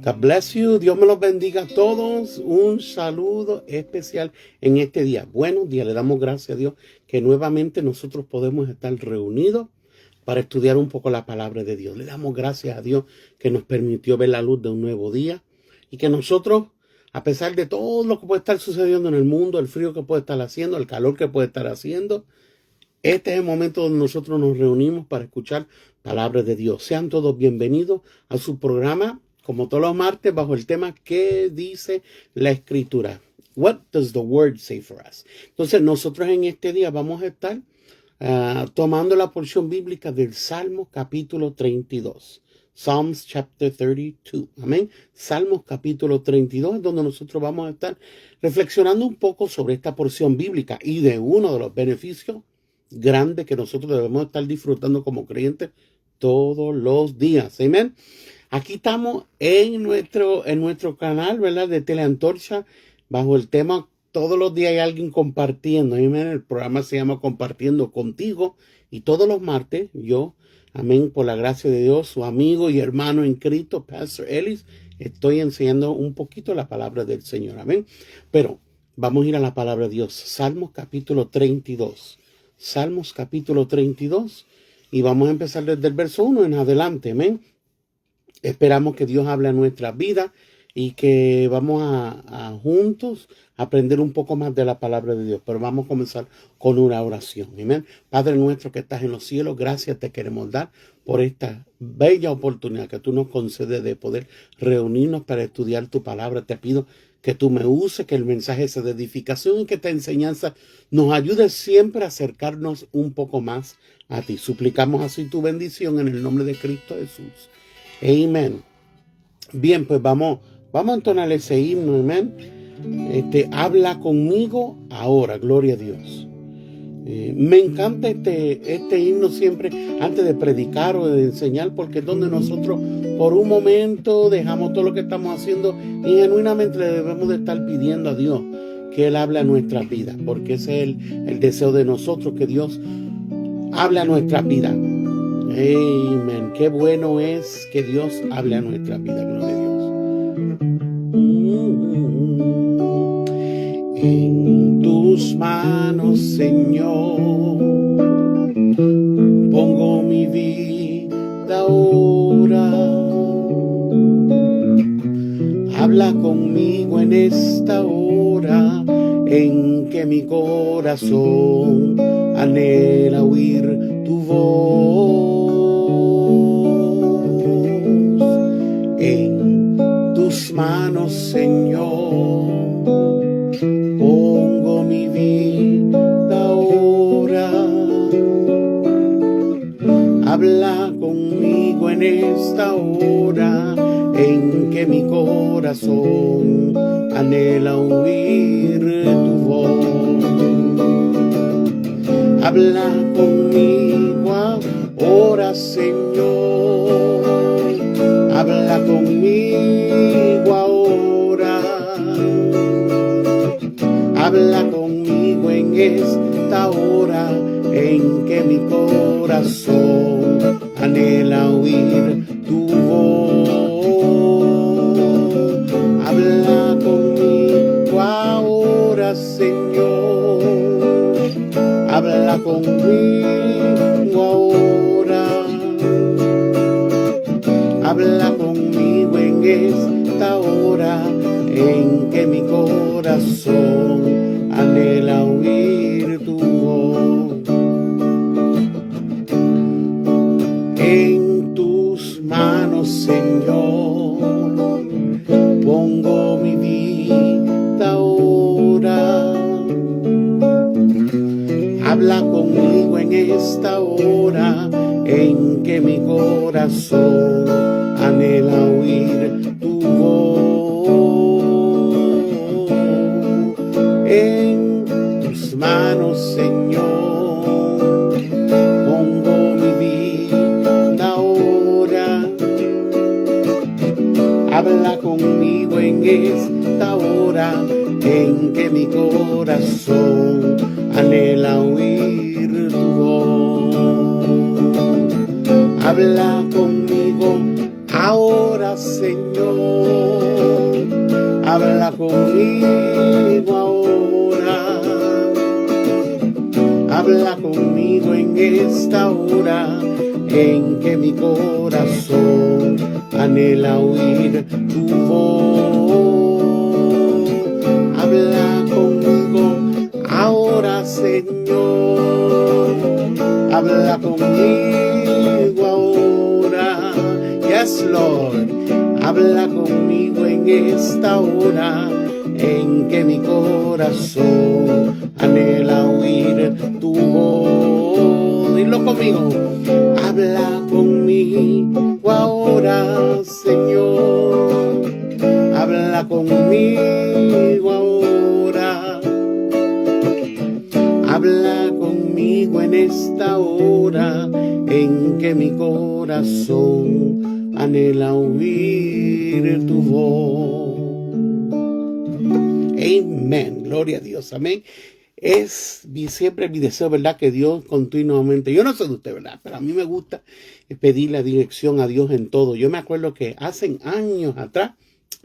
God bless you. Dios me los bendiga a todos. Un saludo especial en este día. Buenos días. Le damos gracias a Dios que nuevamente nosotros podemos estar reunidos para estudiar un poco la palabra de Dios. Le damos gracias a Dios que nos permitió ver la luz de un nuevo día y que nosotros, a pesar de todo lo que puede estar sucediendo en el mundo, el frío que puede estar haciendo, el calor que puede estar haciendo, este es el momento donde nosotros nos reunimos para escuchar palabra de Dios. Sean todos bienvenidos a su programa, como todos los martes, bajo el tema ¿qué dice la Escritura? What does the Word say for us? Entonces, nosotros en este día vamos a estar tomando la porción bíblica del Salmo capítulo 32. Psalms chapter 32. Amén. Salmos capítulo 32, es donde nosotros vamos a estar reflexionando un poco sobre esta porción bíblica y de uno de los beneficios grandes que nosotros debemos estar disfrutando como creyentes todos los días. Amén. Aquí estamos en nuestro canal, ¿verdad? De Teleantorcha, bajo el tema todos los días hay alguien compartiendo. Amén. El programa se llama Compartiendo Contigo y todos los martes yo, amén, por la gracia de Dios, su amigo y hermano en Cristo, Pastor Ellis, estoy enseñando un poquito la palabra del Señor. Amén. Pero vamos a ir a la palabra de Dios. Salmos capítulo 32. Salmos capítulo 32 y vamos a empezar desde el verso 1 en adelante. Amén. Esperamos que Dios hable a nuestra vida y que vamos a juntos aprender un poco más de la palabra de Dios. Pero vamos a comenzar con una oración. Amén. Padre nuestro que estás en los cielos, gracias te queremos dar por esta bella oportunidad que tú nos concedes de poder reunirnos para estudiar tu palabra. Te pido que tú me uses, que el mensaje sea de edificación y que esta enseñanza nos ayude siempre a acercarnos un poco más a ti. Suplicamos así tu bendición en el nombre de Cristo Jesús. Amén. Bien, pues vamos a entonar ese himno, amén. Habla conmigo ahora, gloria a Dios. Me encanta este himno siempre antes de predicar o de enseñar, porque es donde nosotros por un momento dejamos todo lo que estamos haciendo y genuinamente le debemos de estar pidiendo a Dios que Él hable a nuestras vidas, porque ese es el deseo de nosotros, que Dios hable a nuestras vidas. Amén. Qué bueno es que Dios hable a nuestras vidas, gloria a Dios. En tus manos, Señor, pongo mi vida ahora. Habla conmigo en esta hora en que mi corazón anhela oír tu voz. En tus manos, Señor, pongo mi vida ahora. Habla conmigo en esta hora en que mi corazón anhela oír tu voz. Habla conmigo ahora, Señor. Habla conmigo ahora. Habla conmigo en esta hora en que mi corazón anhela oír tu voz. Habla conmigo ahora, Señor. Habla conmigo ahora. Habla conmigo en esta hora en que mi corazón anhela oír tu voz. En tus manos, Señor, pongo mi vida ahora. Habla conmigo en esta hora en que mi corazón anhela oír tu voz. En tus manos, Señor, pongo mi vida ahora. Habla conmigo en esta hora en que mi corazón anhela oír tu voz. Habla conmigo Ahora, Señor, habla conmigo ahora. Habla conmigo en esta hora en que mi corazón anhela oír tu voz. Habla conmigo ahora, Señor. Habla conmigo ahora. Yes, Lord. Habla conmigo en esta hora en que mi corazón anhela oír tu voz. Dilo conmigo. Habla conmigo ahora, Señor. Habla conmigo ahora. Habla conmigo en esta hora en que mi corazón anhela oír tu voz. Amén. Gloria a Dios. Amén. Es siempre mi deseo, ¿verdad? Que Dios continuamente, yo no sé de usted, ¿verdad? Pero a mí me gusta pedir la dirección a Dios en todo. Yo me acuerdo que hace años atrás,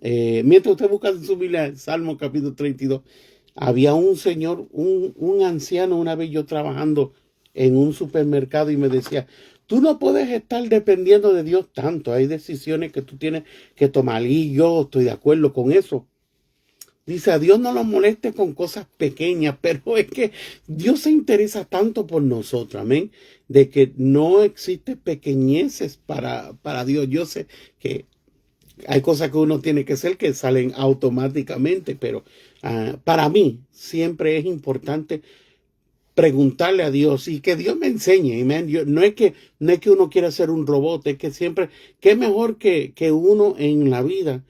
mientras usted busca en su Biblia el Salmo capítulo 32, había un señor, un anciano, una vez yo trabajando en un supermercado y me decía, tú no puedes estar dependiendo de Dios tanto, hay decisiones que tú tienes que tomar y yo estoy de acuerdo con eso. Dice, a Dios no lo moleste con cosas pequeñas, pero es que Dios se interesa tanto por nosotros, amén, de que no existe pequeñeces para Dios. Yo sé que hay cosas que uno tiene que hacer que salen automáticamente, pero para mí siempre es importante preguntarle a Dios y que Dios me enseñe, amén. No es que uno quiera ser un robot, es que siempre, qué mejor que uno en la vida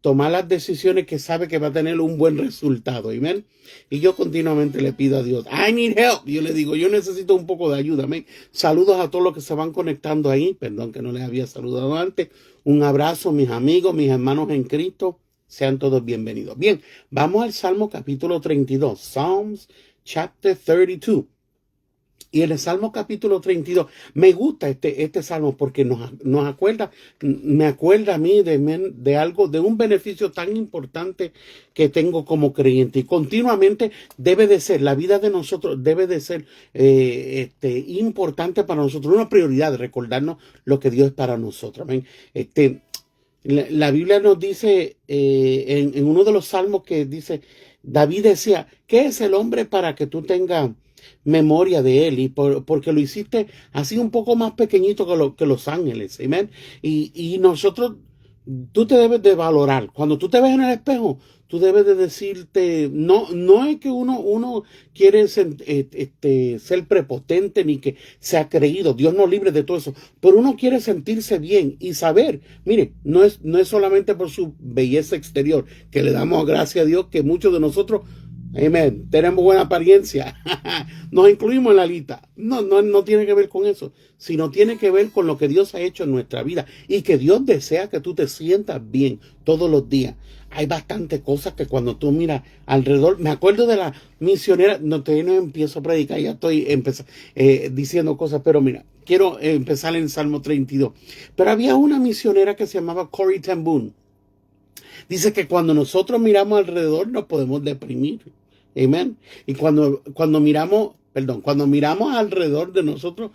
tomar las decisiones que sabe que va a tener un buen resultado, amén. Y yo continuamente le pido a Dios, I need help. Yo le digo, yo necesito un poco de ayuda, amén. Saludos a todos los que se van conectando ahí, perdón que no les había saludado antes. Un abrazo, mis amigos, mis hermanos en Cristo, sean todos bienvenidos. Bien, vamos al Salmo capítulo 32, Psalms chapter 32. Y en el Salmo capítulo 32, me gusta este Salmo porque me acuerda a mí de algo, de un beneficio tan importante que tengo como creyente. Y continuamente debe de ser, la vida de nosotros debe de ser importante para nosotros, una prioridad, recordarnos lo que Dios es para nosotros. Amén. La Biblia nos dice en uno de los salmos que dice, David decía, ¿qué es el hombre para que tú tengas memoria de él? Y porque lo hiciste así un poco más pequeñito que los ángeles, amén. Y nosotros, tú te debes de valorar. Cuando tú te ves en el espejo, tú debes de decirte, no es que uno quiere ser prepotente ni que sea creído. Dios nos libre de todo eso. Pero uno quiere sentirse bien y saber, mire, no es solamente por su belleza exterior, que le damos gracias a Dios que muchos de nosotros, amén, tenemos buena apariencia, nos incluimos en la lista. No tiene que ver con eso, sino tiene que ver con lo que Dios ha hecho en nuestra vida y que Dios desea que tú te sientas bien todos los días. Hay bastantes cosas que cuando tú miras alrededor, me acuerdo de la misionera, todavía no empiezo a predicar, ya estoy diciendo cosas, pero mira, quiero empezar en el Salmo 32. Pero había una misionera que se llamaba Corrie ten Boom. Dice que cuando nosotros miramos alrededor nos podemos deprimir. Amén. Y cuando miramos alrededor de nosotros,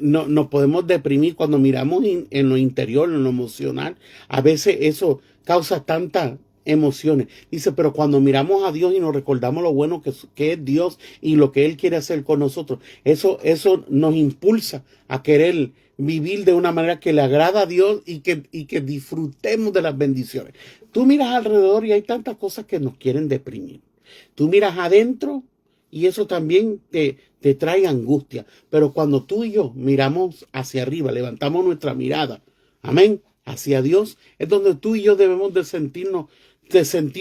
nos podemos deprimir. Cuando miramos en lo interior, en lo emocional, a veces eso causa tantas emociones. Dice, pero cuando miramos a Dios y nos recordamos lo bueno que es Dios y lo que Él quiere hacer con nosotros, eso nos impulsa a querer vivir de una manera que le agrada a Dios y que disfrutemos de las bendiciones. Tú miras alrededor y hay tantas cosas que nos quieren deprimir. Tú miras adentro y eso también te trae angustia. Pero cuando tú y yo miramos hacia arriba, levantamos nuestra mirada, amén, hacia Dios, es donde tú y yo debemos de sentir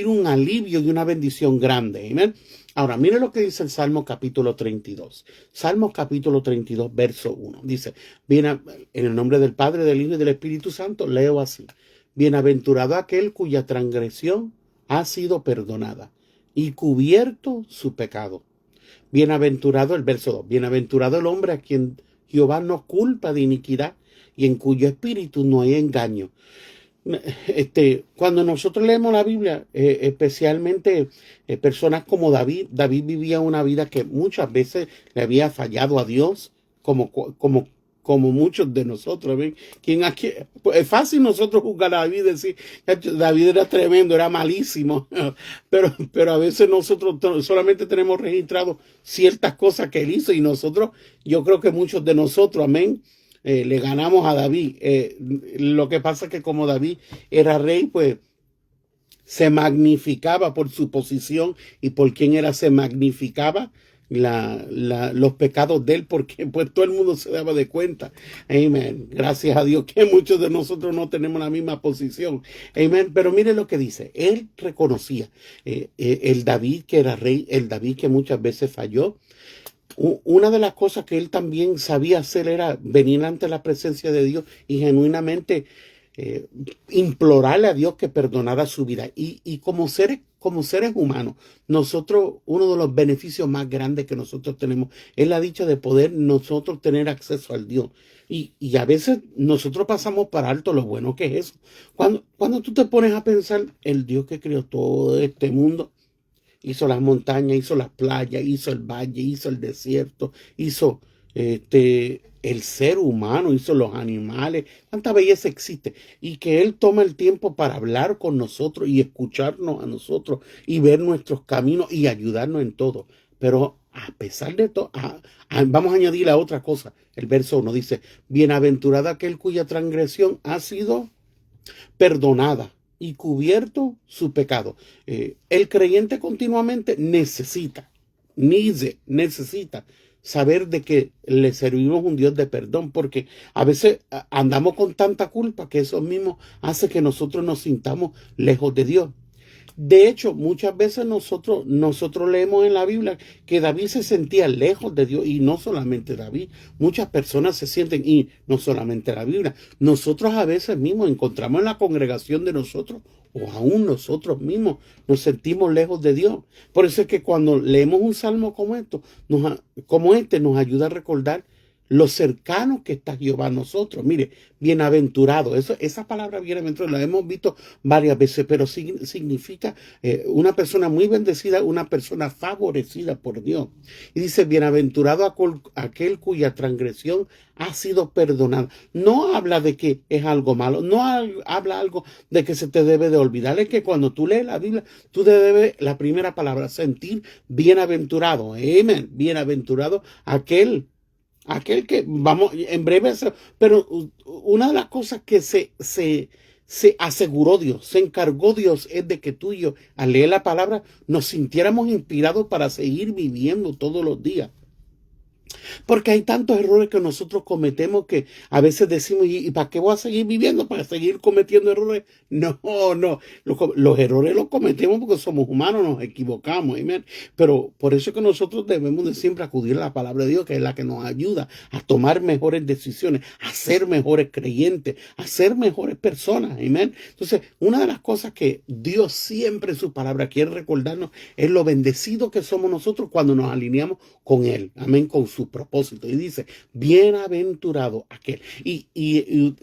un alivio y una bendición grande, amén. Ahora, mire lo que dice el Salmo capítulo 32. Salmo capítulo 32, verso 1. Dice, en el nombre del Padre, del Hijo y del Espíritu Santo, leo así. Bienaventurado aquel cuya transgresión ha sido perdonada y cubierto su pecado. Bienaventurado, el verso 2, bienaventurado el hombre a quien Jehová no culpa de iniquidad y en cuyo espíritu no hay engaño. Cuando nosotros leemos la Biblia, especialmente personas como David vivía una vida que muchas veces le había fallado a Dios, como muchos de nosotros. ¿Ven? Pues es fácil nosotros juzgar a David y decir, David era tremendo, era malísimo, pero a veces nosotros solamente tenemos registrado ciertas cosas que él hizo y yo creo que muchos de nosotros, amén, le ganamos a David. Lo que pasa es que como David era rey, pues se magnificaba por su posición y por quién era, se magnificaba los pecados de él, porque pues todo el mundo se daba de cuenta. Amén. Gracias a Dios que muchos de nosotros no tenemos la misma posición. Amén. Pero mire lo que dice. Él reconocía el David que era rey, el David que muchas veces falló. Una de las cosas que él también sabía hacer era venir ante la presencia de Dios y genuinamente implorarle a Dios que perdonara su vida. Y como seres humanos, nosotros, uno de los beneficios más grandes que nosotros tenemos es la dicha de poder nosotros tener acceso al Dios. Y a veces nosotros pasamos para alto lo bueno que es eso. Cuando tú te pones a pensar, el Dios que creó todo este mundo, hizo las montañas, hizo las playas, hizo el valle, hizo el desierto, hizo el ser humano, hizo los animales, cuánta belleza existe. Y que Él toma el tiempo para hablar con nosotros y escucharnos a nosotros y ver nuestros caminos y ayudarnos en todo. Pero a pesar de todo, vamos a añadir la otra cosa. El verso 1 dice, bienaventurado aquel cuya transgresión ha sido perdonada y cubierto su pecado. El creyente continuamente necesita saber de que le servimos un Dios de perdón, porque a veces andamos con tanta culpa que eso mismo hace que nosotros nos sintamos lejos de Dios. De hecho, muchas veces nosotros leemos en la Biblia que David se sentía lejos de Dios, y no solamente David, muchas personas se sienten, y no solamente la Biblia, nosotros a veces mismos encontramos en la congregación de nosotros, o aún nosotros mismos nos sentimos lejos de Dios. Por eso es que cuando leemos un salmo como este nos ayuda a recordar lo cercano que está Jehová a nosotros. Mire, bienaventurado, esa palabra bienaventurado la hemos visto varias veces, pero significa una persona muy bendecida, una persona favorecida por Dios. Y dice, bienaventurado aquel cuya transgresión ha sido perdonada. No habla de que es algo malo, no habla algo de que se te debe de olvidar. Es que cuando tú lees la Biblia, tú te debes, la primera palabra, sentir bienaventurado. Amén. Bienaventurado aquel que, vamos, en breve, pero una de las cosas que se aseguró Dios, se encargó Dios, es de que tú y yo, al leer la palabra, nos sintiéramos inspirados para seguir viviendo todos los días. Porque hay tantos errores que nosotros cometemos que a veces decimos, ¿y para qué voy a seguir viviendo? ¿Para seguir cometiendo errores? No. Los errores los cometemos porque somos humanos, nos equivocamos. Amén. Pero por eso es que nosotros debemos de siempre acudir a la palabra de Dios, que es la que nos ayuda a tomar mejores decisiones, a ser mejores creyentes, a ser mejores personas. Amén. Entonces, una de las cosas que Dios siempre en su palabra quiere recordarnos es lo bendecidos que somos nosotros cuando nos alineamos con Él. Amén. Con su propósito. Y dice, bienaventurado aquel. Y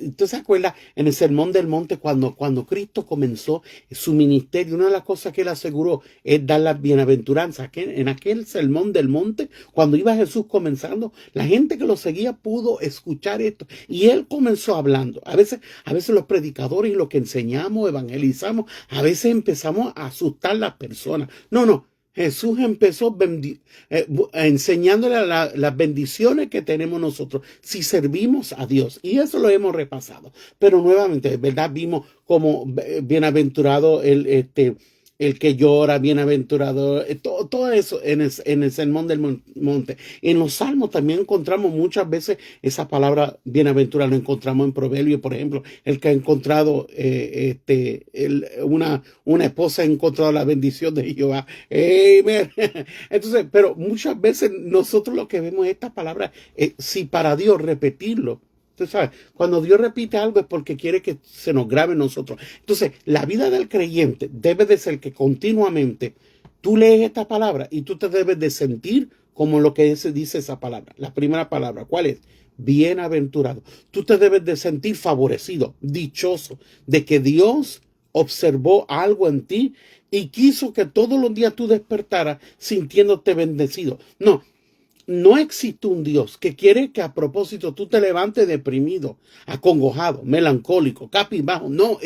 usted se acuerda en el Sermón del Monte, cuando Cristo comenzó su ministerio, una de las cosas que Él aseguró es dar las bienaventuranzas. En aquel Sermón del Monte, cuando iba Jesús comenzando, la gente que lo seguía pudo escuchar esto. Y Él comenzó hablando. A veces los predicadores y lo que enseñamos, evangelizamos, a veces empezamos a asustar a las personas. No. Jesús empezó enseñándole las bendiciones que tenemos nosotros si servimos a Dios. Y eso lo hemos repasado. Pero nuevamente, ¿verdad? Vimos como bienaventurado el que llora, bienaventurado, todo eso en el Sermón del Monte. En los Salmos también encontramos muchas veces esa palabra bienaventurado. Lo encontramos en Proverbios, por ejemplo, el que ha encontrado una esposa ha encontrado la bendición de Jehová. Amen. Entonces, pero muchas veces nosotros lo que vemos es esta palabra, si para Dios repetirlo. Usted sabe, cuando Dios repite algo es porque quiere que se nos grabe en nosotros. Entonces, la vida del creyente debe de ser que continuamente tú lees esta palabra y tú te debes de sentir como lo que dice esa palabra. La primera palabra, ¿cuál es? Bienaventurado. Tú te debes de sentir favorecido, dichoso, de que Dios observó algo en ti y quiso que todos los días tú despertaras sintiéndote bendecido. No existe un Dios que quiere que a propósito tú te levantes deprimido, acongojado, melancólico, capibajo. No,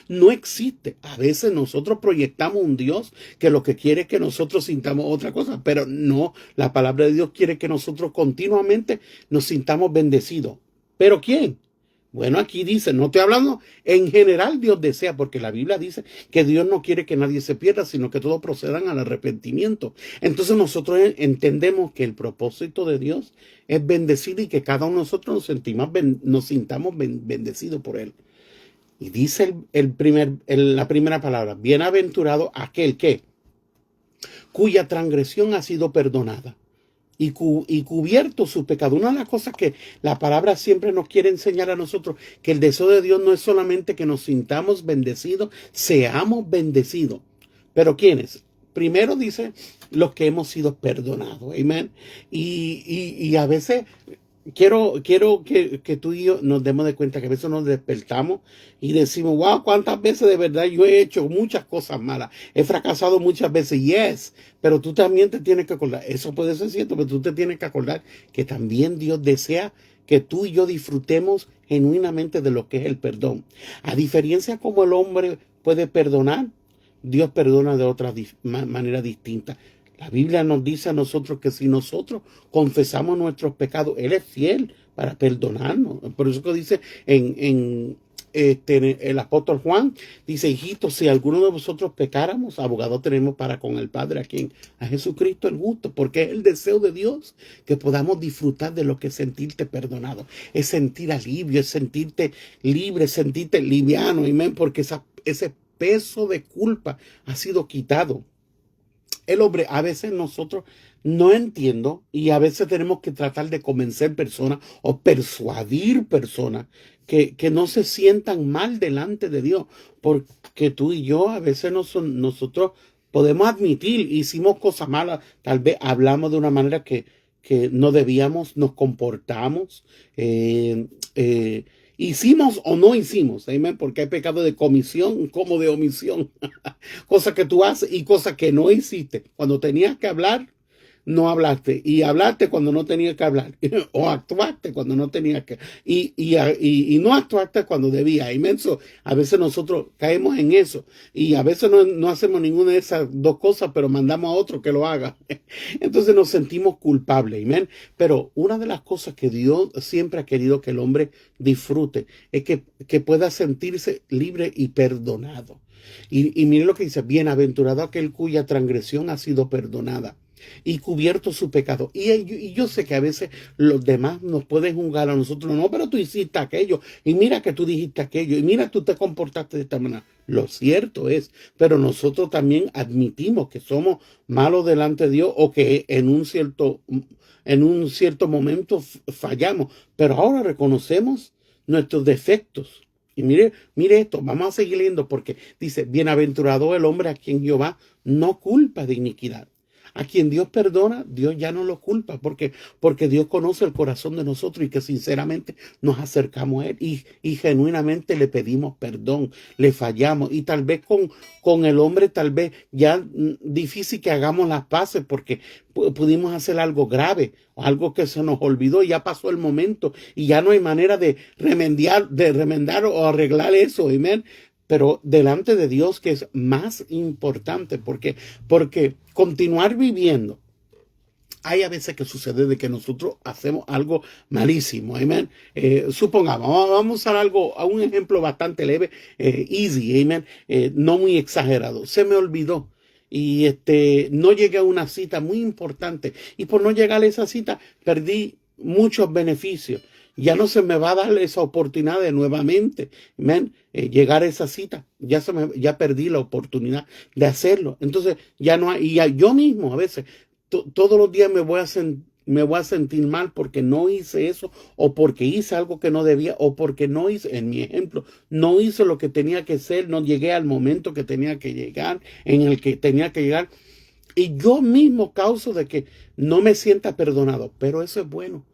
no existe. A veces nosotros proyectamos un Dios que lo que quiere es que nosotros sintamos otra cosa, pero no, la palabra de Dios quiere que nosotros continuamente nos sintamos bendecidos. ¿Pero quién? Bueno, aquí dice, no estoy hablando, en general Dios desea, porque la Biblia dice que Dios no quiere que nadie se pierda, sino que todos procedan al arrepentimiento. Entonces nosotros entendemos que el propósito de Dios es bendecir y que cada uno de nosotros nos sintamos bendecidos por Él. Y dice la primera palabra, bienaventurado aquel cuya transgresión ha sido perdonada. Y cubierto su pecado. Una de las cosas que la palabra siempre nos quiere enseñar a nosotros, que el deseo de Dios no es solamente que nos sintamos bendecidos, seamos bendecidos. ¿Pero quiénes? Primero dice los que hemos sido perdonados. Amén. Y a veces quiero que tú y yo nos demos de cuenta que a veces nos despertamos y decimos, wow, cuántas veces de verdad yo he hecho muchas cosas malas, he fracasado muchas veces, yes, pero tú también te tienes que acordar, eso puede ser cierto, pero tú te tienes que acordar que también Dios desea que tú y yo disfrutemos genuinamente de lo que es el perdón. A diferencia como el hombre puede perdonar, Dios perdona de otra manera distinta. La Biblia nos dice a nosotros que si nosotros confesamos nuestros pecados, Él es fiel para perdonarnos. Por eso que dice el apóstol Juan, dice, hijitos, si alguno de vosotros pecáramos, abogado tenemos para con el Padre, a Jesucristo el justo, porque es el deseo de Dios que podamos disfrutar de lo que es sentirte perdonado, es sentir alivio, es sentirte libre, es sentirte liviano, amén, porque ese peso de culpa ha sido quitado. El hombre, a veces nosotros no entiendo y a veces tenemos que tratar de convencer personas o persuadir personas que no se sientan mal delante de Dios, porque tú y yo a veces nosotros podemos admitir, hicimos cosas malas, tal vez hablamos de una manera que no debíamos, nos comportamos, hicimos o no hicimos, amén, porque hay pecado de comisión como de omisión, cosas que tú haces y cosas que no hiciste. Cuando tenías que hablar, no hablaste, y hablaste cuando no tenías que hablar, o actuaste cuando no tenías que, y no actuaste cuando debías. Inmenso, a veces nosotros caemos en eso, y a veces no hacemos ninguna de esas dos cosas, pero mandamos a otro que lo haga. Entonces nos sentimos culpables, amén. Pero una de las cosas que Dios siempre ha querido que el hombre disfrute es que pueda sentirse libre y perdonado. Y mire lo que dice, bienaventurado aquel cuya transgresión ha sido perdonada y cubierto su pecado. Y yo sé que a veces los demás nos pueden juzgar a nosotros, no, pero tú hiciste aquello, y mira que tú dijiste aquello, y mira tú te comportaste de esta manera. Lo cierto es, pero nosotros también admitimos que somos malos delante de Dios o que en un cierto momento fallamos, pero ahora reconocemos nuestros defectos. Y mire esto, vamos a seguir leyendo porque dice, bienaventurado el hombre a quien Jehová no culpa de iniquidad. A quien Dios perdona, Dios ya no lo culpa, porque Dios conoce el corazón de nosotros y que sinceramente nos acercamos a Él y genuinamente le pedimos perdón, le fallamos y tal vez con el hombre tal vez ya difícil que hagamos las paces porque pudimos hacer algo grave o algo que se nos olvidó y ya pasó el momento y ya no hay manera de remendar o arreglar eso, amén. Pero delante de Dios, que es más importante, porque continuar viviendo, hay a veces que sucede de que nosotros hacemos algo malísimo, amén. Supongamos, vamos a usar a un ejemplo bastante leve, easy, amén, no muy exagerado. Se me olvidó y no llegué a una cita muy importante y por no llegar a esa cita perdí muchos beneficios. Ya no se me va a dar esa oportunidad de nuevamente, llegar a esa cita. Ya perdí la oportunidad de hacerlo. Entonces, ya no hay, y yo mismo a veces, todos los días me voy a sentir mal porque no hice eso, o porque hice algo que no debía, o porque no hice, en mi ejemplo, no hice lo que tenía que hacer, no llegué al momento que tenía que llegar, en el que tenía que llegar. Y yo mismo causo de que no me sienta perdonado. Pero eso es bueno.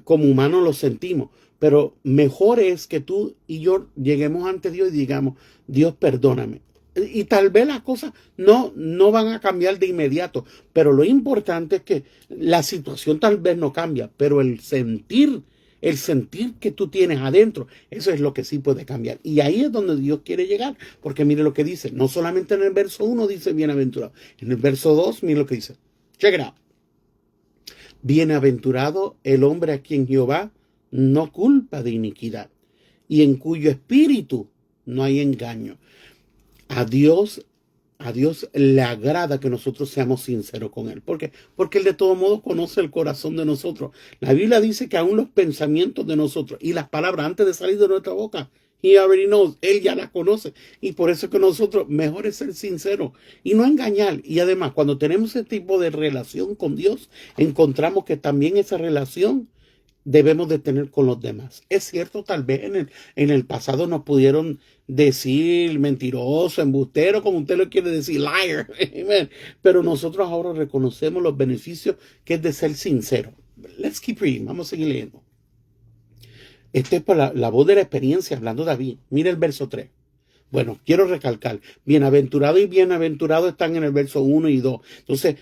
Como humanos lo sentimos. Pero mejor es que tú y yo lleguemos ante Dios y digamos, Dios, perdóname. Y tal vez las cosas no van a cambiar de inmediato. Pero lo importante es que la situación tal vez no cambia. Pero el sentir que tú tienes adentro, eso es lo que sí puede cambiar. Y ahí es donde Dios quiere llegar, porque mire lo que dice. No solamente en el verso 1 dice bienaventurado. En el verso 2, mire lo que dice. Check it out. Bienaventurado el hombre a quien Jehová no culpa de iniquidad y en cuyo espíritu no hay engaño. A Dios le agrada que nosotros seamos sinceros con Él. ¿Por qué? Porque Él de todo modo conoce el corazón de nosotros. La Biblia dice que aún los pensamientos de nosotros y las palabras antes de salir de nuestra boca, He already knows, Él ya las conoce. Y por eso es que nosotros mejor es ser sinceros y no engañar. Y además, cuando tenemos ese tipo de relación con Dios, encontramos que también esa relación debemos de tener con los demás. Es cierto, tal vez en el pasado nos pudieron decir mentiroso, embustero, como usted lo quiere decir, liar. Amen. Pero nosotros ahora reconocemos los beneficios que es de ser sincero. Let's keep reading. Vamos a seguir leyendo. Esta es por la voz de la experiencia hablando David. Mira el verso 3. Bueno, quiero recalcar, bienaventurado y bienaventurado están en el verso 1 y 2. Entonces,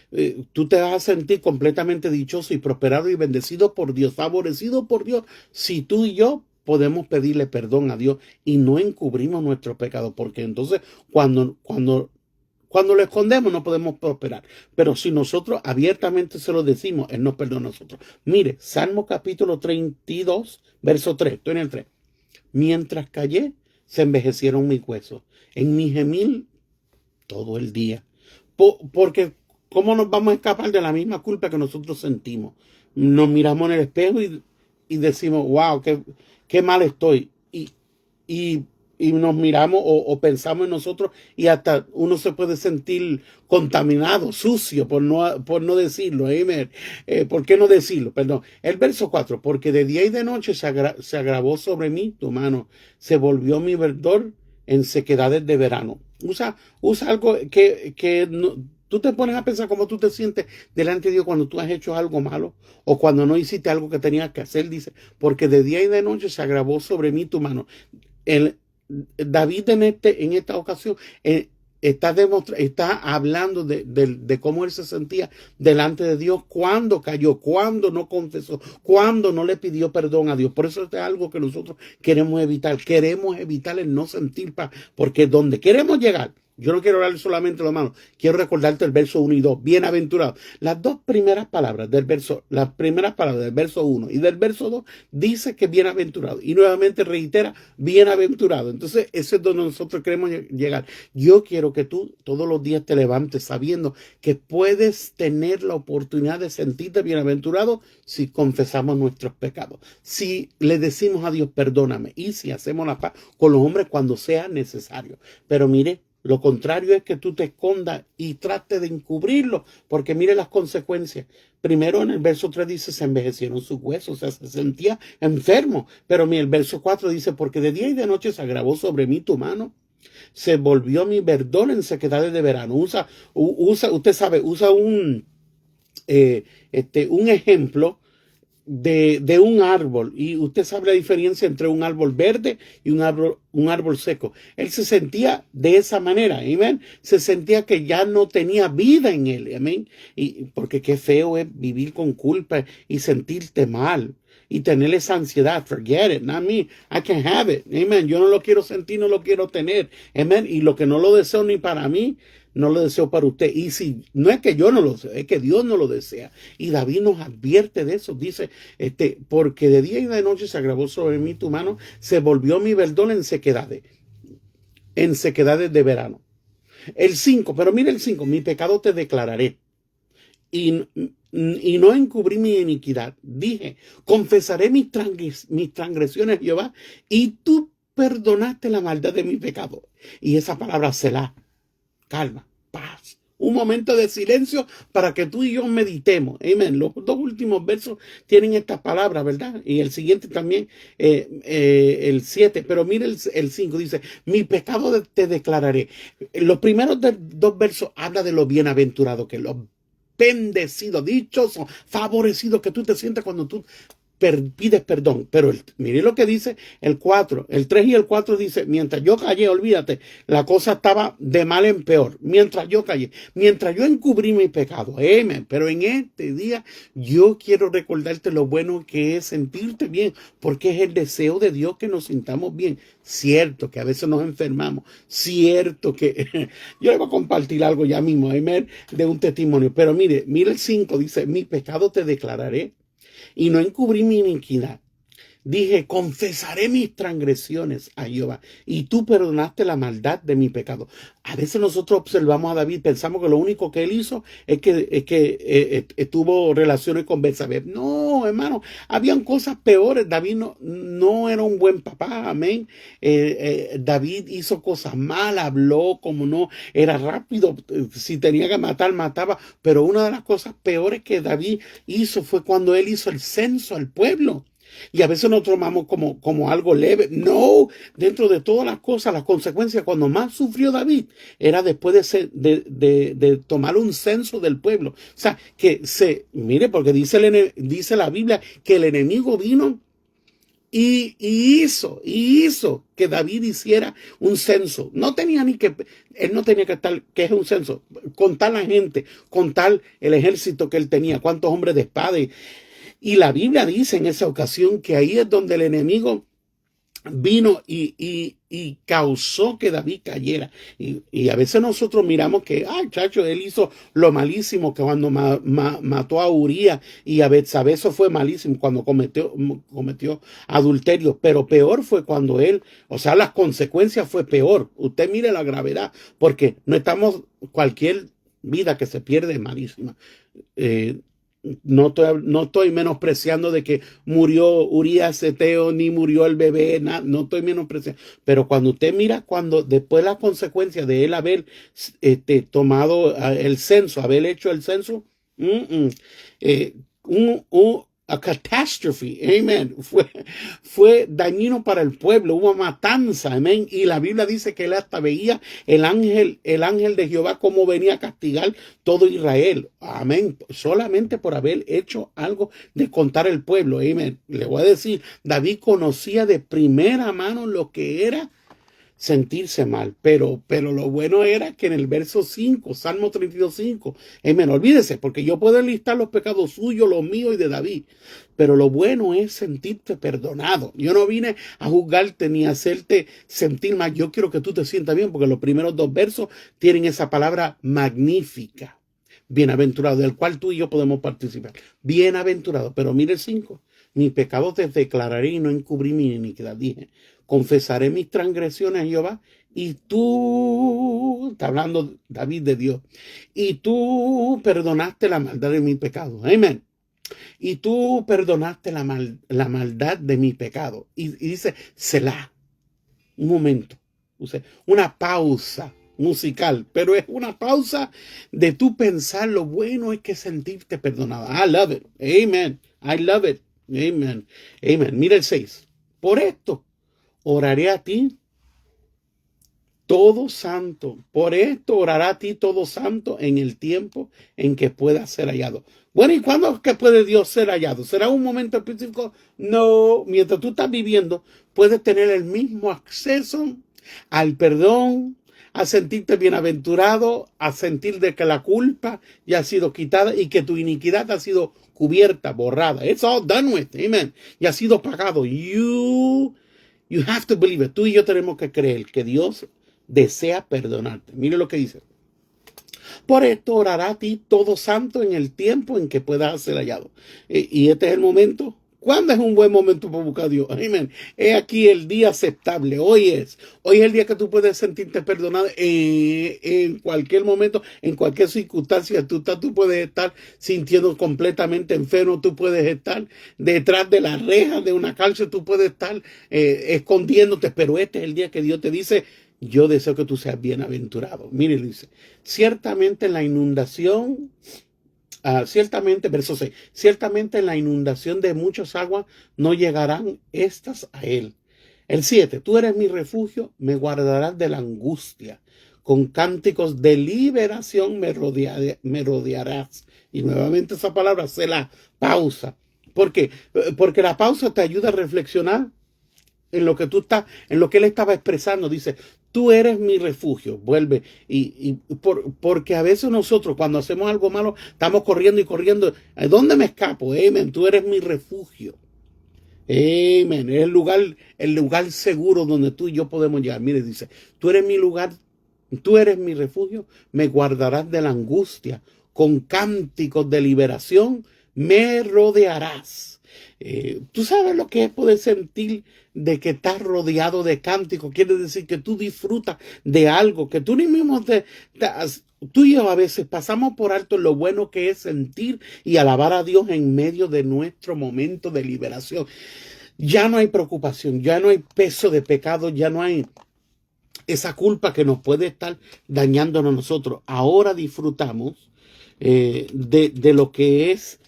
tú te vas a sentir completamente dichoso y prosperado y bendecido por Dios, favorecido por Dios, si tú y yo podemos pedirle perdón a Dios y no encubrimos nuestro pecado, porque entonces cuando lo escondemos no podemos prosperar. Pero si nosotros abiertamente se lo decimos, Él nos perdona a nosotros. Mire, Salmo capítulo 32, verso 3, estoy en el 3. Mientras callé, se envejecieron mis huesos. En mi gemir todo el día. Porque ¿cómo nos vamos a escapar de la misma culpa que nosotros sentimos? Nos miramos en el espejo y decimos, wow, qué mal estoy. Y nos miramos o pensamos en nosotros y hasta uno se puede sentir contaminado, sucio, por no decirlo. ¿Por qué no decirlo? Perdón. El verso 4, porque de día y de noche se agravó sobre mí tu mano, se volvió mi verdor en sequedades de verano. Usa algo que no, tú te pones a pensar cómo tú te sientes delante de Dios cuando tú has hecho algo malo o cuando no hiciste algo que tenías que hacer. Dice, porque de día y de noche se agravó sobre mí tu mano. David en esta ocasión está hablando de cómo él se sentía delante de Dios cuando cayó, cuando no confesó, cuando no le pidió perdón a Dios. Por eso es algo que nosotros queremos evitar. Queremos evitar el no sentir paz, porque donde queremos llegar, yo no quiero hablar solamente de lo malo, quiero recordarte el verso 1 y 2, bienaventurado. Las primeras palabras del verso 1 y del verso 2 dice que bienaventurado. Y nuevamente reitera, bienaventurado. Entonces, ese es donde nosotros queremos llegar. Yo quiero que tú todos los días te levantes sabiendo que puedes tener la oportunidad de sentirte bienaventurado si confesamos nuestros pecados. Si le decimos a Dios, perdóname. Y si hacemos la paz con los hombres cuando sea necesario. Pero mire, lo contrario es que tú te escondas y trates de encubrirlo, porque mire las consecuencias. Primero en el verso 3 dice, se envejecieron sus huesos, o sea, se sentía enfermo. Pero mire, el verso 4 dice, porque de día y de noche se agravó sobre mí tu mano, se volvió mi verdor en sequedades de verano. Usted sabe, usa un ejemplo de un árbol, y usted sabe la diferencia entre un árbol verde y un árbol seco. Él se sentía de esa manera, amén. Se sentía que ya no tenía vida en él, amén. Y porque qué feo es vivir con culpa y sentirte mal y tener esa ansiedad. Forget it, not me. I can have it, amen. Yo no lo quiero sentir, no lo quiero tener, amén. Y lo que no lo deseo ni para mí, no lo deseo para usted. Y si no es que yo no lo deseo, es que Dios no lo desea. Y David nos advierte de eso. Dice, porque de día y de noche se agravó sobre mí tu mano, se volvió mi verdor en sequedades de verano. El 5, pero mire el 5, mi pecado te declararé. Y no encubrí mi iniquidad. Dije, confesaré mis transgresiones, Jehová, y tú perdonaste la maldad de mi pecado. Y esa palabra Selah, calma, paz, un momento de silencio para que tú y yo meditemos. Amén. Los dos últimos versos tienen estas palabras, ¿verdad? Y el siguiente también, el 7. Pero mire el 5, dice, mi pecado te declararé. Los primeros dos versos habla de lo bienaventurado que los bendecido, dichoso, favorecido que tú te sientes cuando tú pides perdón. Pero mire lo que dice el 4, el 3 y el 4 dice, mientras yo callé, olvídate, la cosa estaba de mal en peor. Mientras yo callé, mientras yo encubrí mi pecado. Amén. Pero en este día yo quiero recordarte lo bueno que es sentirte bien, porque es el deseo de Dios que nos sintamos bien. Cierto que a veces nos enfermamos, cierto que yo le voy a compartir algo ya mismo, amén, de un testimonio. Pero mire el 5, dice, mi pecado te declararé y no encubrí mi iniquidad. Dije, confesaré mis transgresiones a Jehová, y tú perdonaste la maldad de mi pecado. A veces nosotros observamos a David, pensamos que lo único que él hizo es que tuvo relaciones con Betsabé. No, hermano, habían cosas peores. David no era un buen papá, amén. David hizo cosas malas, habló como no, era rápido, si tenía que matar, mataba. Pero una de las cosas peores que David hizo fue cuando él hizo el censo al pueblo. Y a veces nos tomamos como algo leve. No, dentro de todas las cosas, las consecuencias, cuando más sufrió David, era después de tomar un censo del pueblo. O sea, mire, porque dice la Biblia que el enemigo vino y hizo que David hiciera un censo. Él no tenía que estar, que es un censo, contar la gente, contar el ejército que él tenía, cuántos hombres de espada. Y la Biblia dice en esa ocasión que ahí es donde el enemigo vino y causó que David cayera. Y a veces nosotros miramos que, chacho, él hizo lo malísimo, que cuando mató a Urías y a Betsabé, eso fue malísimo, cuando cometió adulterio. Pero peor fue cuando las consecuencias fue peor. Usted mire la gravedad, porque cualquier vida que se pierde es malísima. No estoy menospreciando de que murió Urías Eteo ni murió el bebé, no estoy menospreciando. Pero cuando usted mira, después las consecuencias de él haber tomado el censo, haber hecho el censo, a catástrofe, amén, fue dañino para el pueblo, hubo matanza, amén, y la Biblia dice que él hasta veía el ángel de Jehová como venía a castigar todo Israel, amén, solamente por haber hecho algo de contar el pueblo, amén. Le voy a decir, David conocía de primera mano lo que era sentirse mal, pero lo bueno era que en el verso 5, Salmo 32:5, amén, olvídese, porque yo puedo listar los pecados suyos, los míos y de David, pero lo bueno es sentirte perdonado. Yo no vine a juzgarte ni a hacerte sentir mal, yo quiero que tú te sientas bien, porque los primeros dos versos tienen esa palabra magnífica, bienaventurado, del cual tú y yo podemos participar, bienaventurado. Pero mire el 5, mi pecado te declararé y no encubrí mi iniquidad. Dije, confesaré mis transgresiones a Jehová, y tú, está hablando David de Dios, y tú perdonaste la maldad de mi pecado. Amén. Y tú perdonaste la maldad de mi pecado. Y dice, Selah, un momento, una pausa musical, pero es una pausa de tú pensar lo bueno es que sentirte perdonado. I love it. Amen. I love it. Amen. Amen. Mira el 6. Por esto oraré a ti todo santo. Por esto orará a ti todo santo en el tiempo en que pueda ser hallado. Bueno, ¿y cuándo es que puede Dios ser hallado? ¿Será un momento específico? No, mientras tú estás viviendo, puedes tener el mismo acceso al perdón, a sentirte bienaventurado, a sentir de que la culpa ya ha sido quitada y que tu iniquidad ha sido cubierta, borrada. It's all done with, amen. Ya ha sido pagado. You have to believe it. Tú y yo tenemos que creer que Dios desea perdonarte. Mire lo que dice. Por esto orará a ti todo santo en el tiempo en que puedas ser hallado. Y este es el momento. ¿Cuándo es un buen momento para buscar a Dios? Amén. He aquí el día aceptable. Hoy es el día que tú puedes sentirte perdonado en cualquier momento, en cualquier circunstancia. Tú puedes estar sintiendo completamente enfermo. Tú puedes estar detrás de las rejas de una cárcel. Tú puedes estar escondiéndote. Pero este es el día que Dios te dice, yo deseo que tú seas bienaventurado. Mire, dice, ciertamente en la inundación, ciertamente, verso 6, ciertamente en la inundación de muchas aguas no llegarán estas a él. El 7, tú eres mi refugio, me guardarás de la angustia. Con cánticos de liberación me rodearás. Y nuevamente esa palabra se la pausa. ¿Por qué? Porque la pausa te ayuda a reflexionar en lo que tú estás, en lo que él estaba expresando. Dice, tú eres mi refugio. Vuelve. Porque a veces nosotros cuando hacemos algo malo estamos corriendo y corriendo. ¿Dónde me escapo? Amén. Tú eres mi refugio. Amén. Es el lugar seguro donde tú y yo podemos llegar. Mire, dice, tú eres mi lugar, tú eres mi refugio, me guardarás de la angustia, con cánticos de liberación me rodearás. Tú sabes lo que es poder sentir de que estás rodeado de cánticos. Quiere decir que tú disfrutas de algo, que tú ni mismo tú y yo a veces pasamos por alto lo bueno que es sentir y alabar a Dios en medio de nuestro momento de liberación. Ya no hay preocupación, ya no hay peso de pecado, ya no hay esa culpa que nos puede estar dañándonos a nosotros. Ahora disfrutamos de lo que es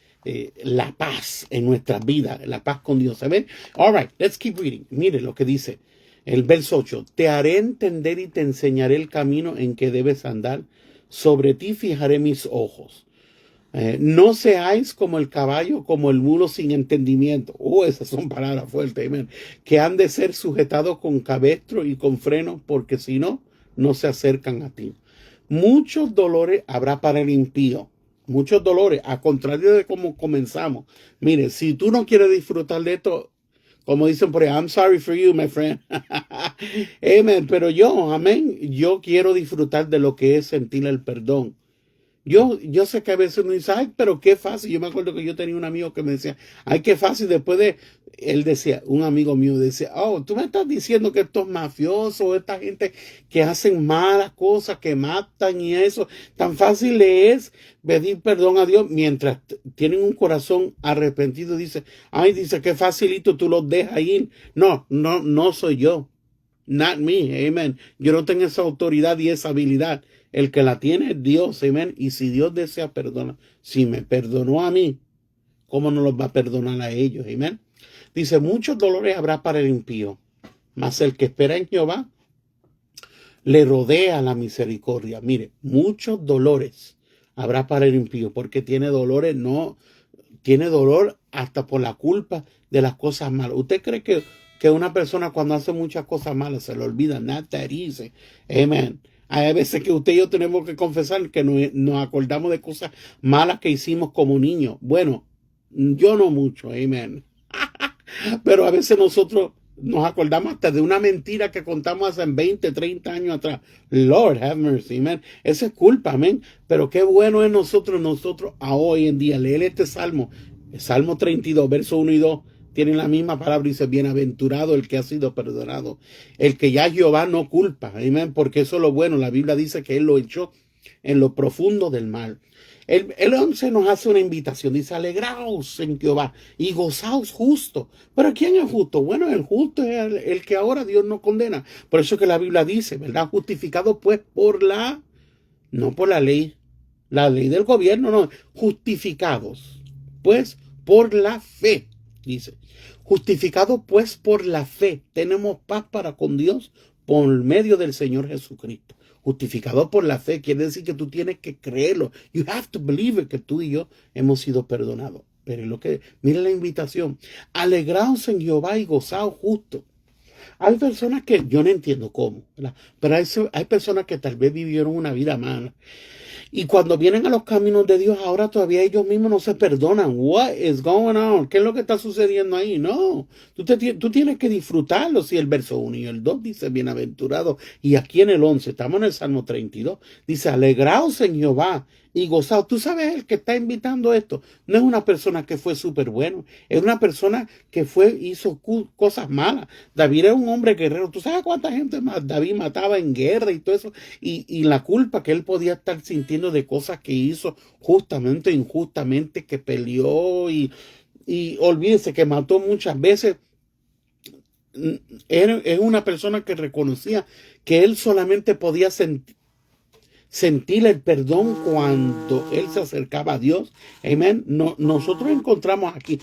la paz en nuestras vidas, la paz con Dios. ¿Saben? All right, let's keep reading. Mire lo que dice el verso 8. Te haré entender y te enseñaré el camino en que debes andar. Sobre ti fijaré mis ojos. No seáis como el caballo, como el mulo sin entendimiento. Esas son palabras fuertes, amén. Que han de ser sujetados con cabestro y con freno, porque si no, no se acercan a ti. Muchos dolores habrá para el impío. Muchos dolores, a contrario de cómo comenzamos. Mire, si tú no quieres disfrutar de esto, como dicen por ahí, I'm sorry for you, my friend. Amén. Pero yo, amén, yo quiero disfrutar de lo que es sentir el perdón. Yo sé que a veces uno dice, ay, pero qué fácil. Yo me acuerdo que yo tenía un amigo que me decía, ay, qué fácil. Él decía, un amigo mío decía, tú me estás diciendo que estos mafiosos, esta gente que hacen malas cosas, que matan y eso, tan fácil le es pedir perdón a Dios mientras tienen un corazón arrepentido. Dice, qué facilito tú los dejas ir. No soy yo. Not me, amen. Yo no tengo esa autoridad y esa habilidad. El que la tiene es Dios, amén. Y si Dios desea perdonar, si me perdonó a mí, ¿cómo no los va a perdonar a ellos? Amén. Dice, muchos dolores habrá para el impío, mas el que espera en Jehová le rodea la misericordia. Mire, muchos dolores habrá para el impío, porque tiene dolores, tiene dolor hasta por la culpa de las cosas malas. ¿Usted cree que una persona cuando hace muchas cosas malas se le olvida? Not that easy. Amen. Hay veces que usted y yo tenemos que confesar que nos acordamos de cosas malas que hicimos como niños. Bueno, yo no mucho, amén. Pero a veces nosotros nos acordamos hasta de una mentira que contamos hace 20, 30 años atrás. Lord have mercy, amén. Esa es culpa, amén. Pero qué bueno es nosotros a hoy en día leer este salmo. El Salmo 32, verso 1 y 2. Tienen la misma palabra y dice, bienaventurado el que ha sido perdonado. El que ya Jehová no culpa. Amén. Porque eso es lo bueno. La Biblia dice que él lo echó en lo profundo del mal. El 11 nos hace una invitación. Dice, alegraos en Jehová y gozaos justo. ¿Pero quién es justo? Bueno, el justo es el que ahora Dios no condena. Por eso que la Biblia dice, ¿verdad? Justificado pues no por la ley del gobierno, no. Justificados pues por la fe. Dice, justificado pues por la fe, tenemos paz para con Dios por medio del Señor Jesucristo. Justificado por la fe quiere decir que tú tienes que creerlo. You have to believe it, que tú y yo hemos sido perdonados. Pero mire la invitación. Alegraos en Jehová y gozaos justo. Hay personas que yo no entiendo cómo, ¿verdad? Pero hay personas que tal vez vivieron una vida mala. Y cuando vienen a los caminos de Dios, ahora todavía ellos mismos no se perdonan. What is going on? ¿Qué es lo que está sucediendo ahí? No, tú tienes que disfrutarlo. Si el verso 1 y el 2 dice bienaventurado. Y aquí en el 11, estamos en el Salmo 32, dice alegraos en Jehová y gozaos. Tú sabes, el que está invitando esto no es una persona que fue súper bueno. Es una persona que hizo cosas malas. David era un hombre guerrero. ¿Tú sabes cuánta gente más David mataba en guerra y todo eso? Y la culpa que él podía estar sintiendo de cosas que hizo justamente, injustamente, que peleó y olvídese que mató muchas veces. es una persona que reconocía que él solamente podía sentir el perdón cuando él se acercaba a Dios. Amén. No, nosotros encontramos aquí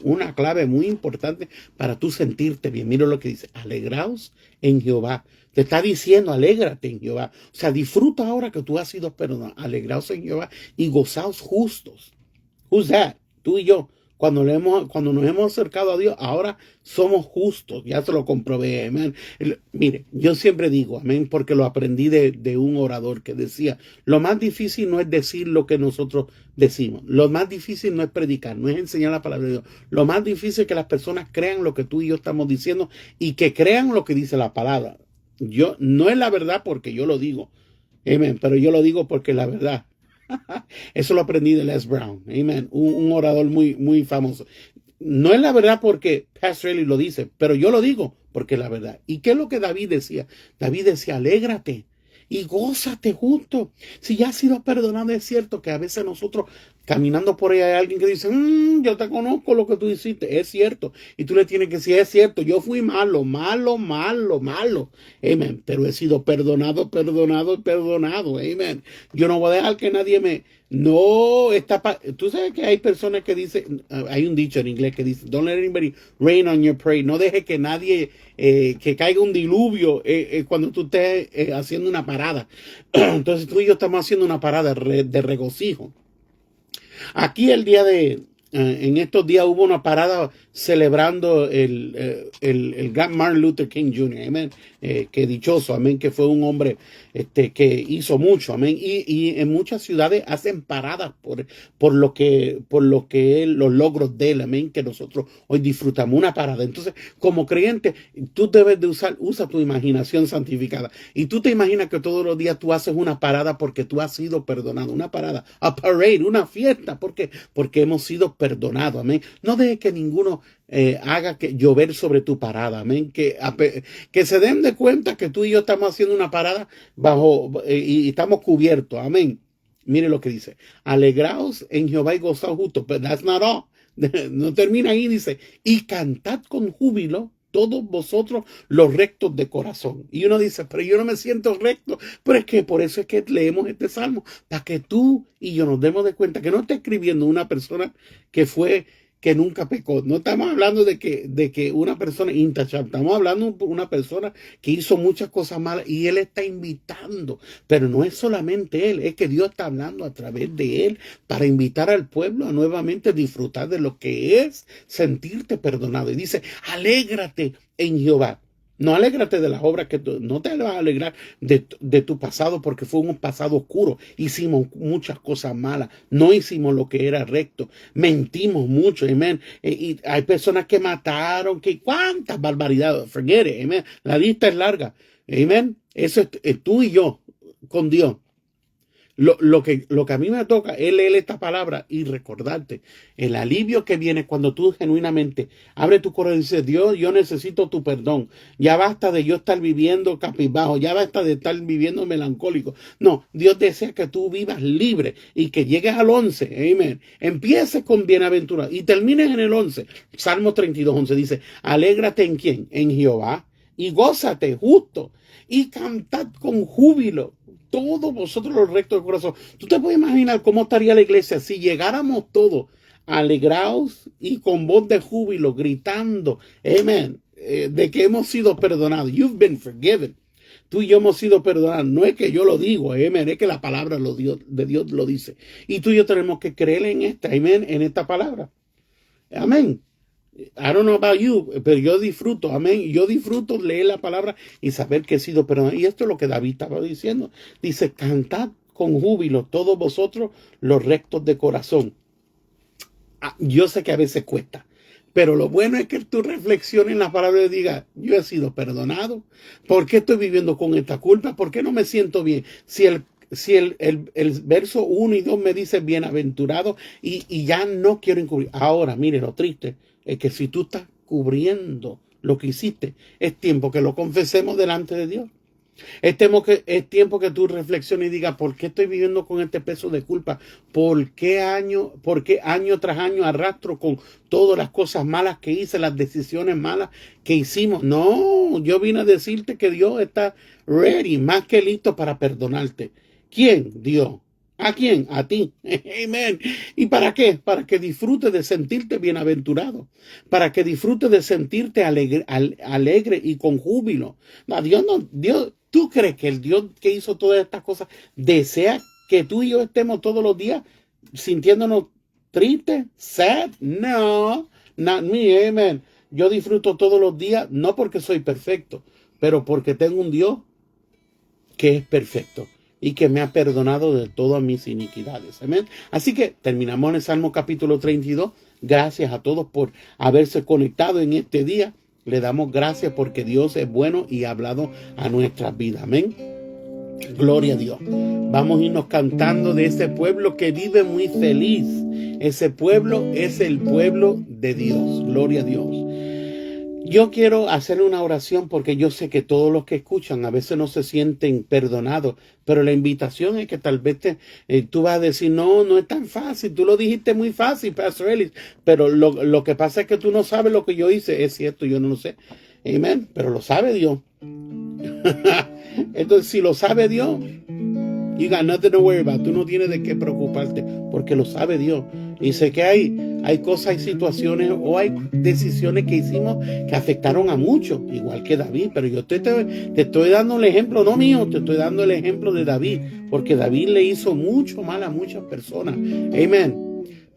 una clave muy importante para tú sentirte bien. Mira lo que dice: alegraos en Jehová. Te está diciendo, alégrate en Jehová. O sea, disfruta ahora que tú has sido perdonado. Alegraos en Jehová y gozaos justos. Who's that? Tú y yo. Cuando nos hemos acercado a Dios, ahora somos justos. Ya se lo comprobé, amén. Mire, yo siempre digo, amén, porque lo aprendí de un orador que decía: lo más difícil no es decir lo que nosotros decimos. Lo más difícil no es predicar, no es enseñar la palabra de Dios. Lo más difícil es que las personas crean lo que tú y yo estamos diciendo y que crean lo que dice la palabra. Yo, no es la verdad porque yo lo digo, amén, pero yo lo digo porque es la verdad. Eso lo aprendí de Les Brown, amen, un orador muy famoso. No es la verdad porque Pastor Eli lo dice, pero yo lo digo porque es la verdad. ¿Y qué es lo que David decía? David decía: alégrate y gózate justo. Si ya has sido perdonado, es cierto que a veces nosotros caminando por ahí hay alguien que dice: yo te conozco lo que tú hiciste. Es cierto. Y tú le tienes que decir: es cierto, yo fui malo. Amén. Pero he sido perdonado. Amén. Yo no voy a dejar que nadie me... No, tú sabes que hay personas que dicen, hay un dicho en inglés que dice: don't let anybody rain on your parade. No deje que nadie, que caiga un diluvio cuando tú estés haciendo una parada. Entonces tú y yo estamos haciendo una parada de regocijo. Aquí en estos días hubo una parada celebrando el gran Martin Luther King Jr., amén, que dichoso, amén, que fue un hombre que hizo mucho, amén, y en muchas ciudades hacen paradas por lo que los logros de él, amén, que nosotros hoy disfrutamos, una parada. Entonces, como creyente, tú debes de usa tu imaginación santificada, y tú te imaginas que todos los días tú haces una parada porque tú has sido perdonado, una parada, a parade, una fiesta. ¿Por qué? Porque hemos sido perdonados, amén. No dejes que ninguno haga que llover sobre tu parada, amén. Que se den de cuenta que tú y yo estamos haciendo una parada y estamos cubiertos, amén. Mire lo que dice: alegraos en Jehová y gozaos justo. But that's not all. No termina ahí, dice: y cantad con júbilo todos vosotros los rectos de corazón. Y uno dice: pero yo no me siento recto. Pero es que por eso es que leemos este salmo, para que tú y yo nos demos de cuenta que no está escribiendo una persona que nunca pecó. No estamos hablando de que una persona intachable. Estamos hablando de una persona que hizo muchas cosas malas y él está invitando. Pero no es solamente él, es que Dios está hablando a través de él para invitar al pueblo a nuevamente disfrutar de lo que es sentirte perdonado. Y dice: alégrate en Jehová. No alégrate de las obras no te vas a alegrar de tu pasado, porque fue un pasado oscuro. Hicimos muchas cosas malas, no hicimos lo que era recto, mentimos mucho, amén. Y hay personas que mataron, que cuántas barbaridades, forget it, amén. La lista es larga, amén. Eso es tú y yo con Dios. Lo que a mí me toca es leer esta palabra y recordarte el alivio que viene cuando tú genuinamente abres tu corazón y dices: Dios, yo necesito tu perdón. Ya basta de yo estar viviendo cabizbajo, ya basta de estar viviendo melancólico. No, Dios desea que tú vivas libre y que llegues al 11, amén. Empieces con bienaventurado y termines en el 11. Salmo 32:11 dice: alégrate en ¿quién? En Jehová, y gózate justo y cantad con júbilo todos vosotros los rectos de corazón. Tú te puedes imaginar cómo estaría la iglesia si llegáramos todos alegrados y con voz de júbilo, gritando, amén, de que hemos sido perdonados. You've been forgiven. Tú y yo hemos sido perdonados. No es que yo lo digo, amén, es que la palabra de Dios lo dice. Y tú y yo tenemos que creer en esta, amén, en esta palabra. Amén. I don't know about you, pero yo disfruto, amén. Yo disfruto leer la palabra y saber que he sido perdonado. Y esto es lo que David estaba diciendo. Dice: cantad con júbilo todos vosotros los rectos de corazón. Yo sé que a veces cuesta, pero lo bueno es que tú reflexiones en la palabra y digas: yo he sido perdonado. ¿Por qué estoy viviendo con esta culpa? ¿Por qué no me siento bien? Si el verso 1 y 2 me dice bienaventurado y ya no quiero encubrir. Ahora, mire, lo triste es que si tú estás cubriendo lo que hiciste, es tiempo que lo confesemos delante de Dios. Es tiempo que tú reflexiones y digas, ¿por qué estoy viviendo con este peso de culpa? ¿Por qué año tras año arrastro con todas las cosas malas que hice, las decisiones malas que hicimos? No, yo vine a decirte que Dios está ready, más que listo para perdonarte. ¿Quién? Dios. ¿A quién? A ti. Amén. ¿Y para qué? Para que disfrutes de sentirte bienaventurado. Para que disfrutes de sentirte alegre y con júbilo. No, Dios, ¿tú crees que el Dios que hizo todas estas cosas desea que tú y yo estemos todos los días sintiéndonos tristes, sad? No, not me, amen. Yo disfruto todos los días, no porque soy perfecto, pero porque tengo un Dios que es perfecto y que me ha perdonado de todas mis iniquidades. Amén. Así que terminamos en el Salmo capítulo 32. Gracias a todos por haberse conectado en este día. Le damos gracias porque Dios es bueno y ha hablado a nuestras vidas. Amén. Gloria a Dios. Vamos a irnos cantando de ese pueblo que vive muy feliz. Ese pueblo es el pueblo de Dios. Gloria a Dios. Yo quiero hacer una oración porque yo sé que todos los que escuchan a veces no se sienten perdonados, pero la invitación es que tal vez tú vas a decir, no es tan fácil, tú lo dijiste muy fácil, Pastor Ellis, pero lo que pasa es que tú no sabes lo que yo hice. Es cierto, yo no lo sé, amén, pero lo sabe Dios. Entonces, si lo sabe Dios, you got nothing to worry about. Tú no tienes de qué preocuparte porque lo sabe Dios. Y sé que hay cosas, hay situaciones o hay decisiones que hicimos que afectaron a muchos, igual que David. Pero yo te estoy dando el ejemplo, no mío, te estoy dando el ejemplo de David, porque David le hizo mucho mal a muchas personas. Amén.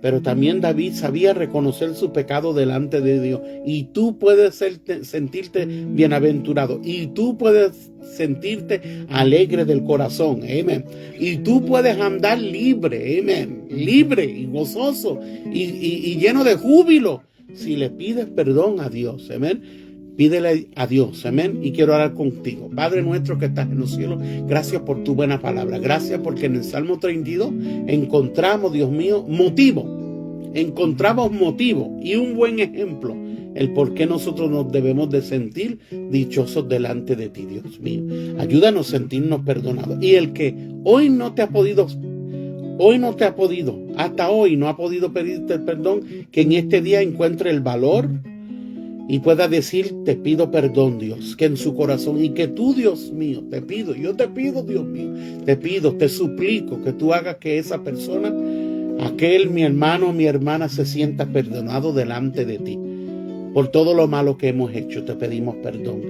Pero también David sabía reconocer su pecado delante de Dios. Y tú puedes sentirte bienaventurado. Y tú puedes sentirte alegre del corazón. Amén. Y tú puedes andar libre. Amén. Libre y gozoso. Y lleno de júbilo. Si le pides perdón a Dios. Amén. Pídele a Dios, amén, y quiero orar contigo. Padre nuestro que estás en los cielos, gracias por tu buena palabra. Gracias porque en el Salmo 32 encontramos, Dios mío, encontramos motivo y un buen ejemplo, el por qué nosotros nos debemos de sentir dichosos delante de ti, Dios mío. Ayúdanos a sentirnos perdonados. Y el que hoy no te ha podido, hasta hoy no ha podido pedirte el perdón, que en este día encuentre el valor y pueda decir, te pido perdón, Dios, que en su corazón, y que tú, Dios mío, yo te pido, Dios mío, te suplico que tú hagas que esa persona, mi hermano o mi hermana, se sienta perdonado delante de ti. Por todo lo malo que hemos hecho, te pedimos perdón.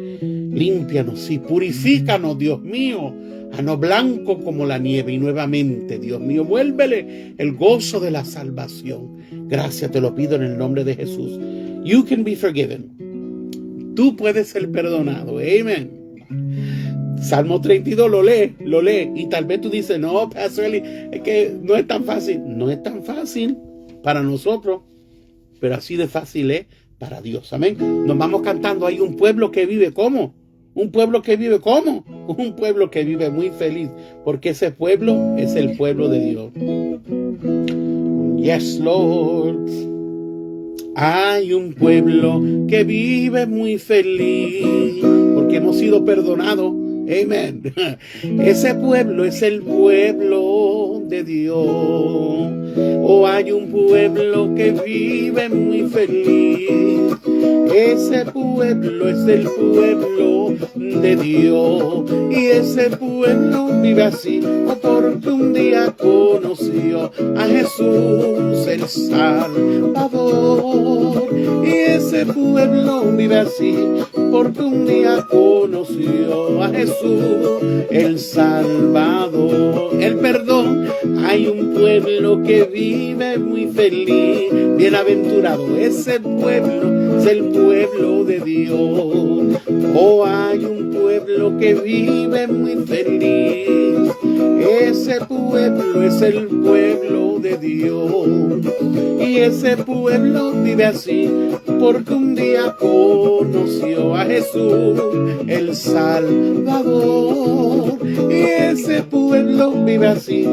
Límpianos y purifícanos, Dios mío, haznos blanco como la nieve. Y nuevamente, Dios mío, vuélvele el gozo de la salvación. Gracias, te lo pido en el nombre de Jesús. You can be forgiven. Tú puedes ser perdonado. Amén. Salmo 32 lo lee. Y tal vez tú dices, no, Pastor Eli, es que no es tan fácil. No es tan fácil para nosotros, pero así de fácil es para Dios. Amén. Nos vamos cantando. Hay un pueblo que vive ¿cómo? Un pueblo que vive ¿cómo? Un pueblo que vive muy feliz, porque ese pueblo es el pueblo de Dios. Yes, Lord. Hay un pueblo que vive muy feliz porque hemos sido perdonados. Amén. Ese pueblo es el pueblo de Dios. Oh, hay un pueblo que vive muy feliz. Ese pueblo es el pueblo de Dios. Y ese pueblo vive así porque un día conoció a Jesús el Salvador. Y ese pueblo vive así porque un día conoció a Jesús el Salvador. El perdón. Hay un pueblo que vive muy feliz, bienaventurado. Ese pueblo es el pueblo de Dios. Oh, hay un pueblo que vive muy feliz. Ese pueblo es el pueblo de Dios. Y ese pueblo vive así porque un día conoció a Jesús el Salvador. Y ese pueblo vive así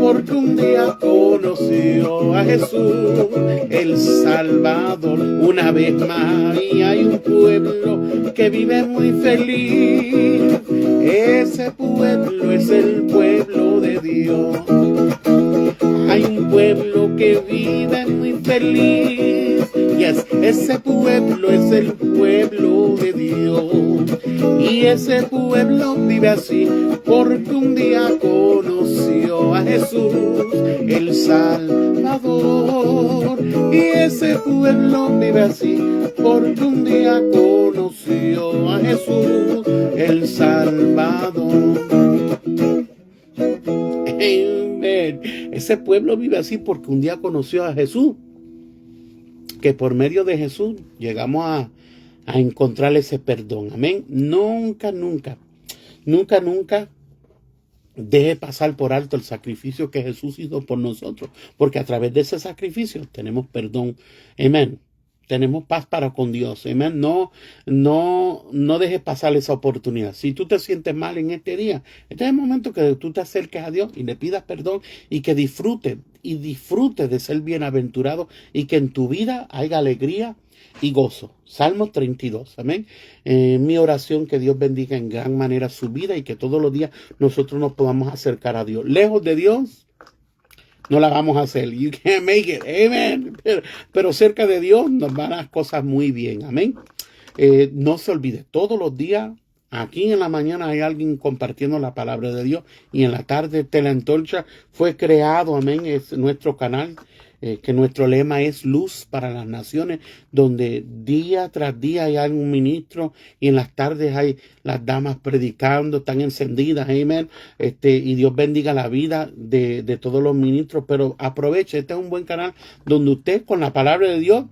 porque un día conoció a Jesús el Salvador. Una vez más, y hay un pueblo que vive muy feliz. ese pueblo es el pueblo de Dios. Hay un pueblo que vive muy feliz, ese pueblo es el pueblo de Dios. Y ese pueblo vive así porque un día conoció a Jesús, el Salvador. Y ese pueblo vive así porque un día conoció a Jesús, el Salvador. Amen. Ese pueblo vive así porque un día conoció a Jesús, que por medio de Jesús llegamos a encontrar ese perdón. Amén. Nunca deje pasar por alto el sacrificio que Jesús hizo por nosotros, porque a través de ese sacrificio tenemos perdón. Amén. Tenemos paz para con Dios. Amén. No dejes pasar esa oportunidad. Si tú te sientes mal en este día, este es el momento que tú te acerques a Dios y le pidas perdón y que disfrutes de ser bienaventurado y que en tu vida haya alegría y gozo. Salmos 32. Amén. Mi oración, que Dios bendiga en gran manera su vida y que todos los días nosotros nos podamos acercar a Dios. Lejos de Dios no la vamos a hacer. You can't make it. Amen. Pero cerca de Dios nos van las cosas muy bien. Amén. No se olvide, todos los días, aquí en la mañana hay alguien compartiendo la palabra de Dios y en la tarde Teleantorcha fue creado. Amén. Es nuestro canal. Que nuestro lema es luz para las naciones, donde día tras día hay algún ministro y en las tardes hay las damas predicando, están encendidas, amén. Y Dios bendiga la vida de todos los ministros, pero aproveche, este es un buen canal donde usted con la palabra de Dios,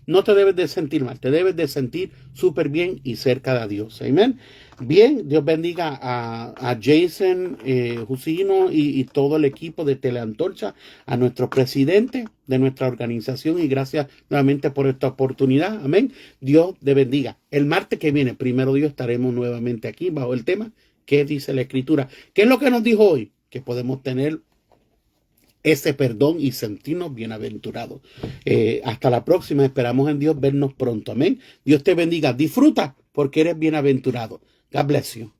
no te debes de sentir mal, te debes de sentir súper bien y cerca de Dios, amén. Bien, Dios bendiga a Jason Jusino y todo el equipo de Teleantorcha, a nuestro presidente de nuestra organización y gracias nuevamente por esta oportunidad, amén. Dios te bendiga. El martes que viene, primero Dios, estaremos nuevamente aquí bajo el tema ¿qué dice la Escritura? ¿Qué es lo que nos dijo hoy? Que podemos tener ese perdón y sentirnos bienaventurados. Hasta la próxima, esperamos en Dios vernos pronto, amén. Dios te bendiga, disfruta porque eres bienaventurado. God bless you.